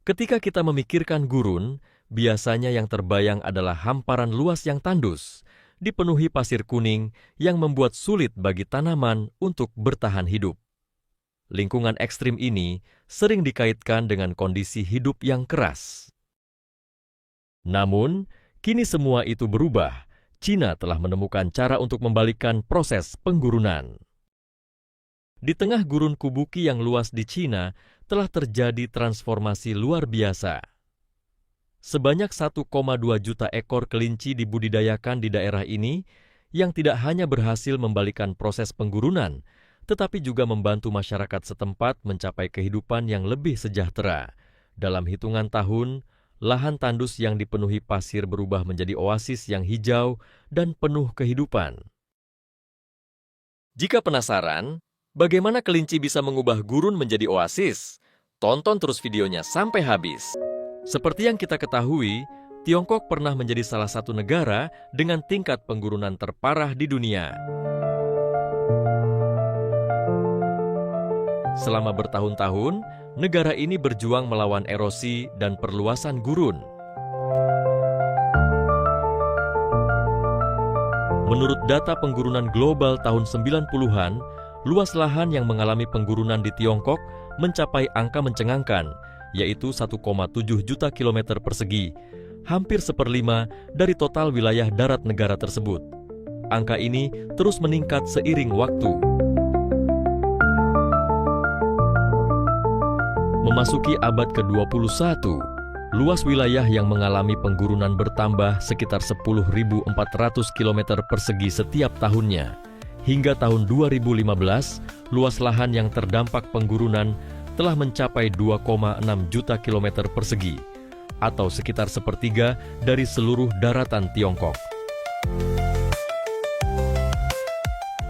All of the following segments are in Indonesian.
Ketika kita memikirkan gurun, biasanya yang terbayang adalah hamparan luas yang tandus, dipenuhi pasir kuning yang membuat sulit bagi tanaman untuk bertahan hidup. Lingkungan ekstrim ini sering dikaitkan dengan kondisi hidup yang keras. Namun, kini semua itu berubah. China telah menemukan cara untuk membalikkan proses penggurunan. Di tengah gurun Kubuki yang luas di China, telah terjadi transformasi luar biasa. Sebanyak 1,2 juta ekor kelinci dibudidayakan di daerah ini, yang tidak hanya berhasil membalikkan proses penggurunan, tetapi juga membantu masyarakat setempat mencapai kehidupan yang lebih sejahtera. Dalam hitungan tahun, lahan tandus yang dipenuhi pasir berubah menjadi oasis yang hijau dan penuh kehidupan. Jika penasaran, bagaimana kelinci bisa mengubah gurun menjadi oasis? Tonton terus videonya sampai habis. Seperti yang kita ketahui, Tiongkok pernah menjadi salah satu negara dengan tingkat penggurunan terparah di dunia. Selama bertahun-tahun, negara ini berjuang melawan erosi dan perluasan gurun. Menurut data penggurunan global tahun 90-an, luas lahan yang mengalami penggurunan di Tiongkok mencapai angka mencengangkan, yaitu 1,7 juta kilometer persegi, hampir 1/5 dari total wilayah darat negara tersebut. Angka ini terus meningkat seiring waktu. Memasuki abad ke-21, luas wilayah yang mengalami penggurunan bertambah sekitar 10.400 km persegi setiap tahunnya. Hingga tahun 2015, luas lahan yang terdampak penggurunan telah mencapai 2,6 juta kilometer persegi, atau sekitar 1/3 dari seluruh daratan Tiongkok.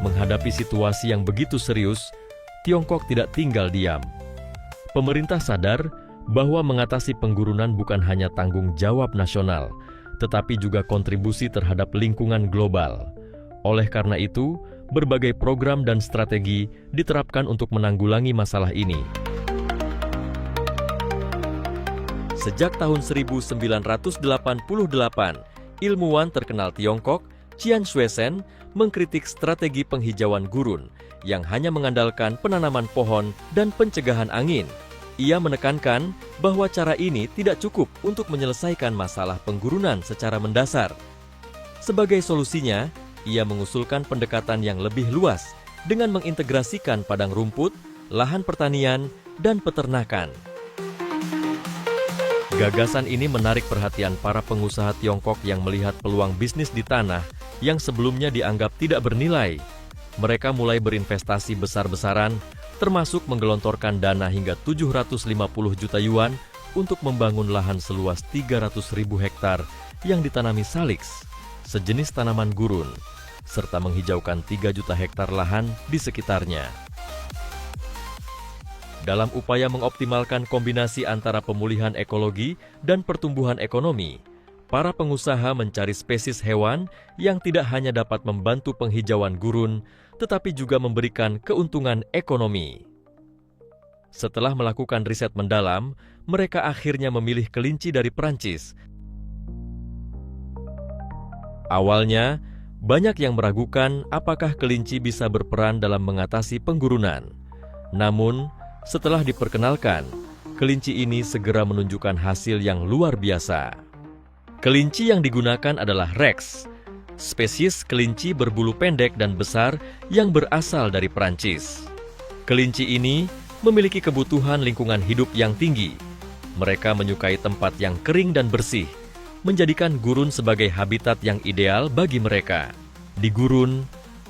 Menghadapi situasi yang begitu serius, Tiongkok tidak tinggal diam. Pemerintah sadar bahwa mengatasi penggurunan bukan hanya tanggung jawab nasional, tetapi juga kontribusi terhadap lingkungan global. Oleh karena itu, berbagai program dan strategi diterapkan untuk menanggulangi masalah ini. Sejak tahun 1988, ilmuwan terkenal Tiongkok, Qian Xuesen, mengkritik strategi penghijauan gurun yang hanya mengandalkan penanaman pohon dan pencegahan angin. Ia menekankan bahwa cara ini tidak cukup untuk menyelesaikan masalah penggurunan secara mendasar. Sebagai solusinya, ia mengusulkan pendekatan yang lebih luas dengan mengintegrasikan padang rumput, lahan pertanian, dan peternakan. Gagasan ini menarik perhatian para pengusaha Tiongkok yang melihat peluang bisnis di tanah yang sebelumnya dianggap tidak bernilai. Mereka mulai berinvestasi besar-besaran, termasuk menggelontorkan dana hingga 750 juta yuan untuk membangun lahan seluas 300.000 hektar yang ditanami salix, sejenis tanaman gurun, serta menghijaukan 3 juta hektar lahan di sekitarnya. Dalam upaya mengoptimalkan kombinasi antara pemulihan ekologi dan pertumbuhan ekonomi, para pengusaha mencari spesies hewan yang tidak hanya dapat membantu penghijauan gurun, tetapi juga memberikan keuntungan ekonomi. Setelah melakukan riset mendalam, mereka akhirnya memilih kelinci dari Perancis. Awalnya, banyak yang meragukan apakah kelinci bisa berperan dalam mengatasi penggurunan. Namun, setelah diperkenalkan, kelinci ini segera menunjukkan hasil yang luar biasa. Kelinci yang digunakan adalah Rex, spesies kelinci berbulu pendek dan besar yang berasal dari Perancis. Kelinci ini memiliki kebutuhan lingkungan hidup yang tinggi. Mereka menyukai tempat yang kering dan bersih, menjadikan gurun sebagai habitat yang ideal bagi mereka. Di gurun,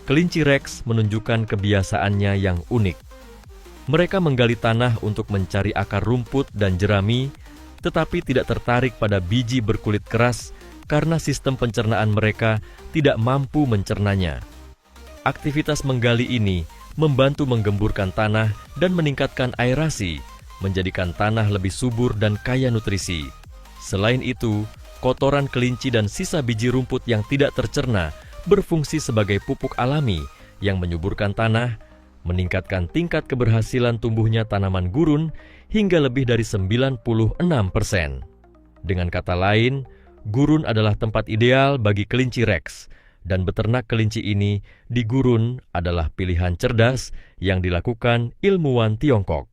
kelinci Rex menunjukkan kebiasaannya yang unik. Mereka menggali tanah untuk mencari akar rumput dan jerami, tetapi tidak tertarik pada biji berkulit keras karena sistem pencernaan mereka tidak mampu mencernanya. Aktivitas menggali ini membantu menggemburkan tanah dan meningkatkan aerasi, menjadikan tanah lebih subur dan kaya nutrisi. Selain itu, kotoran kelinci dan sisa biji rumput yang tidak tercerna berfungsi sebagai pupuk alami yang menyuburkan tanah, meningkatkan tingkat keberhasilan tumbuhnya tanaman gurun, hingga lebih dari 96%. Dengan kata lain, gurun adalah tempat ideal bagi kelinci Rex, dan beternak kelinci ini di gurun adalah pilihan cerdas yang dilakukan ilmuwan Tiongkok.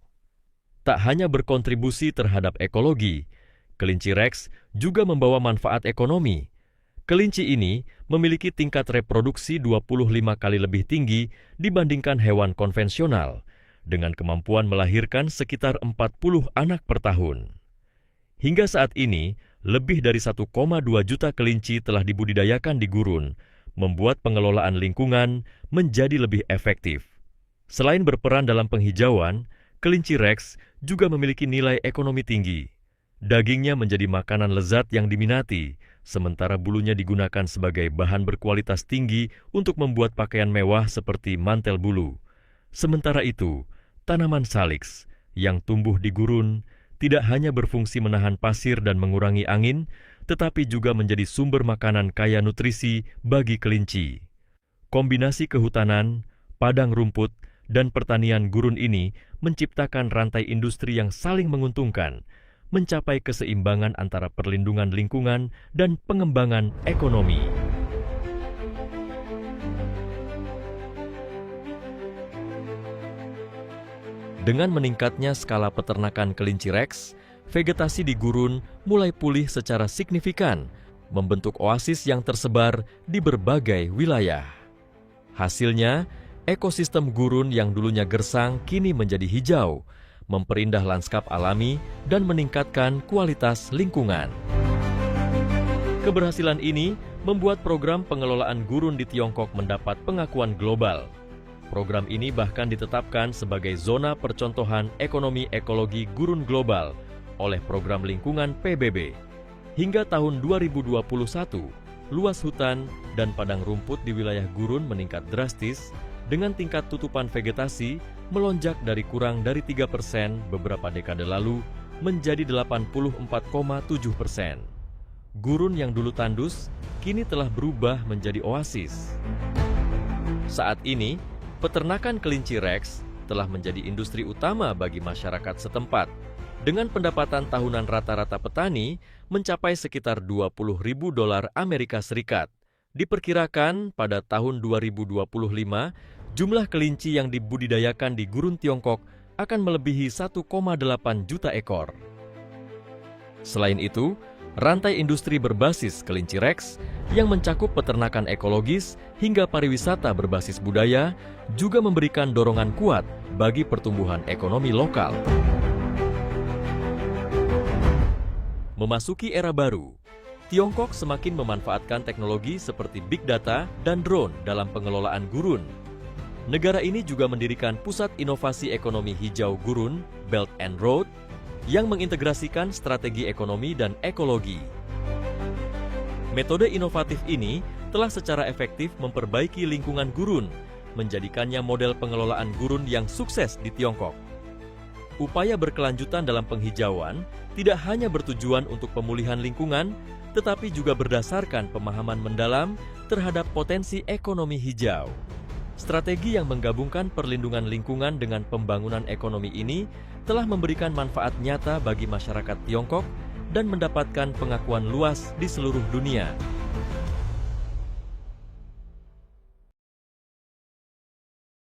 Tak hanya berkontribusi terhadap ekologi, kelinci Rex juga membawa manfaat ekonomi. Kelinci ini memiliki tingkat reproduksi 25 kali lebih tinggi dibandingkan hewan konvensional, dengan kemampuan melahirkan sekitar 40 anak per tahun. Hingga saat ini, lebih dari 1,2 juta kelinci telah dibudidayakan di gurun, membuat pengelolaan lingkungan menjadi lebih efektif. Selain berperan dalam penghijauan, kelinci Rex juga memiliki nilai ekonomi tinggi. Dagingnya menjadi makanan lezat yang diminati, sementara bulunya digunakan sebagai bahan berkualitas tinggi untuk membuat pakaian mewah seperti mantel bulu. Sementara itu, tanaman salix yang tumbuh di gurun tidak hanya berfungsi menahan pasir dan mengurangi angin, tetapi juga menjadi sumber makanan kaya nutrisi bagi kelinci. Kombinasi kehutanan, padang rumput, dan pertanian gurun ini menciptakan rantai industri yang saling menguntungkan, mencapai keseimbangan antara perlindungan lingkungan dan pengembangan ekonomi. Dengan meningkatnya skala peternakan kelinci Rex, vegetasi di gurun mulai pulih secara signifikan, membentuk oasis yang tersebar di berbagai wilayah. Hasilnya, ekosistem gurun yang dulunya gersang kini menjadi hijau, memperindah lanskap alami dan meningkatkan kualitas lingkungan. Keberhasilan ini membuat program pengelolaan gurun di Tiongkok mendapat pengakuan global. Program ini bahkan ditetapkan sebagai zona percontohan ekonomi ekologi gurun global oleh Program Lingkungan PBB. Hingga tahun 2021, luas hutan dan padang rumput di wilayah gurun meningkat drastis dengan tingkat tutupan vegetasi melonjak dari kurang dari 3% beberapa dekade lalu menjadi 84,7%. Gurun yang dulu tandus kini telah berubah menjadi oasis. Saat ini, peternakan kelinci Rex telah menjadi industri utama bagi masyarakat setempat, dengan pendapatan tahunan rata-rata petani mencapai sekitar $20.000 Amerika Serikat. Diperkirakan pada tahun 2025, jumlah kelinci yang dibudidayakan di gurun Tiongkok akan melebihi 1,8 juta ekor. Selain itu, rantai industri berbasis kelinci Rex yang mencakup peternakan ekologis hingga pariwisata berbasis budaya juga memberikan dorongan kuat bagi pertumbuhan ekonomi lokal. Memasuki era baru, Tiongkok semakin memanfaatkan teknologi seperti big data dan drone dalam pengelolaan gurun. Negara ini juga mendirikan Pusat Inovasi Ekonomi Hijau Gurun, Belt and Road, yang mengintegrasikan strategi ekonomi dan ekologi. Metode inovatif ini telah secara efektif memperbaiki lingkungan gurun, menjadikannya model pengelolaan gurun yang sukses di Tiongkok. Upaya berkelanjutan dalam penghijauan tidak hanya bertujuan untuk pemulihan lingkungan, tetapi juga berdasarkan pemahaman mendalam terhadap potensi ekonomi hijau. Strategi yang menggabungkan perlindungan lingkungan dengan pembangunan ekonomi ini telah memberikan manfaat nyata bagi masyarakat Tiongkok dan mendapatkan pengakuan luas di seluruh dunia.